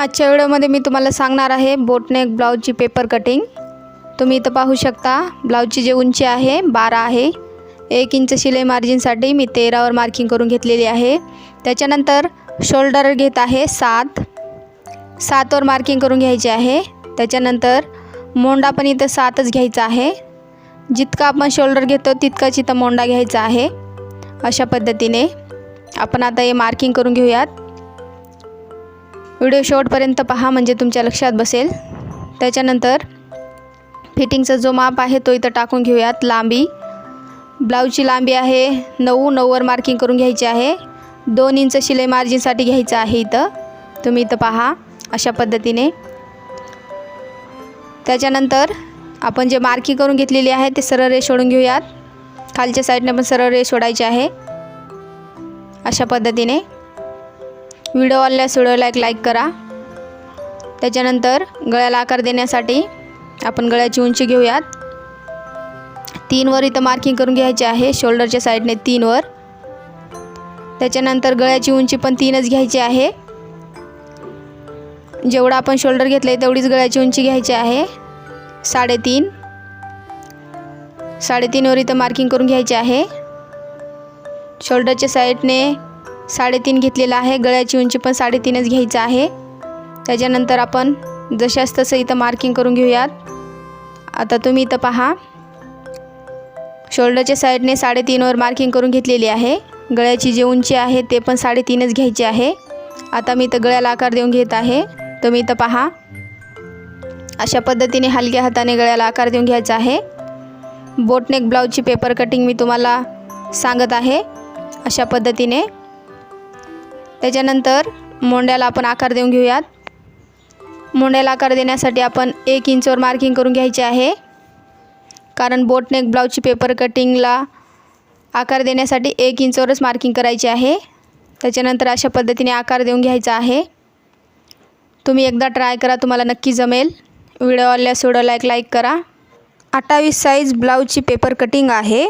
आजच्या व्हिडिओमध्ये मी तुम्हाला सांगणार आहे बोटनेक ब्लाऊजची पेपर कटिंग। तुम्ही इथं पाहू शकता ब्लाऊजची जी उंची आहे 12 आहे। 1 इंच शिलाई मार्जिनसाठी मी 13 वर मार्किंग करून घेतलेली आहे। त्याच्यानंतर शोल्डर घेत आहे 7 वर मार्किंग करून घ्यायचे आहे। त्याच्यानंतर मोंडा पण इथं 7च घ्यायचा आहे। जितका आपण शोल्डर घेतो तितकाच इथं मोंडा घ्यायचा आहे। अशा पद्धतीने आपण आता हे मार्किंग करून घेऊयात। व्हिडिओ शेवटपर्यंत पहा म्हणजे तुमच्या लक्षात बसेल। त्याच्यानंतर फिटिंगचा जो माप आहे तो इथं टाकून घेऊयात। लांबी ब्लाऊजची लांबी आहे 9 वर मार्किंग करून घ्यायची आहे। 2 इंच शिलाई मार्जिनसाठी घ्यायचं आहे इथं। तुम्ही इथं पहा अशा पद्धतीने। त्याच्यानंतर आपण जे मार्किंग करून घेतलेली आहे ते सरळ रेष ओढून घेऊयात। खालच्या साईडने पण सरळ रेष ओढायची आहे अशा पद्धतीने। व्हिडिओ आवडल्यास व्हिडिओला एक लाईक करा। त्याच्यानंतर गळ्याला आकार देण्यासाठी आपण गळ्याची उंची घेऊयात। 3 वर इथं मार्किंग करून घ्यायची आहे शोल्डरच्या साईडने 3 वर। त्याच्यानंतर गळ्याची उंची पण 3च घ्यायची आहे। जेवढा आपण शोल्डर घेतले तेवढीच गळ्याची उंची घ्यायची आहे 3.5 वर इथं मार्किंग करून घ्यायची आहे। शोल्डरच्या साईडने 3.5 घेतलेला आहे। गळ्याची उंची पण 3.5च घ्यायचं आहे। त्याच्यानंतर आपण जशास तसं इथं मार्किंग करून घेऊयात। आता तुम्ही इथं पहा शोल्डरच्या साईडने 3.5 वर मार्किंग करून घेतलेली आहे। गळ्याची जी उंची आहे ते पण 3.5च घ्यायची आहे। आता मी इथं गळ्याला आकार देऊन घेत आहे। तुम्ही इथं पहा अशा पद्धतीने हलक्या हाताने गळ्याला आकार देऊन घ्यायचा आहे। बोटनेक ब्लाऊजची पेपर कटिंग मी तुम्हाला सांगत आहे अशा पद्धतीने। त्याच्यानंतर मोंड्याला आपण आकार देऊन घेऊयात। मोंड्याला आकार देण्यासाठी आपण 1 इंचवर मार्किंग करून घ्यायचे आहे। कारण बोटनेक ब्लाऊजची पेपर कटिंगला आकार देण्यासाठी 1 इंचवरच मार्किंग करायची आहे। त्याच्यानंतर अशा पद्धतीने आकार देऊन घ्यायचा आहे। तुम्ही एकदा ट्राय करा, तुम्हाला नक्की जमेल। व्हिडिओ आवडल्यास व्हिडिओला एक लाईक करा। 28 साईज ब्लाऊजची पेपर कटिंग आहे।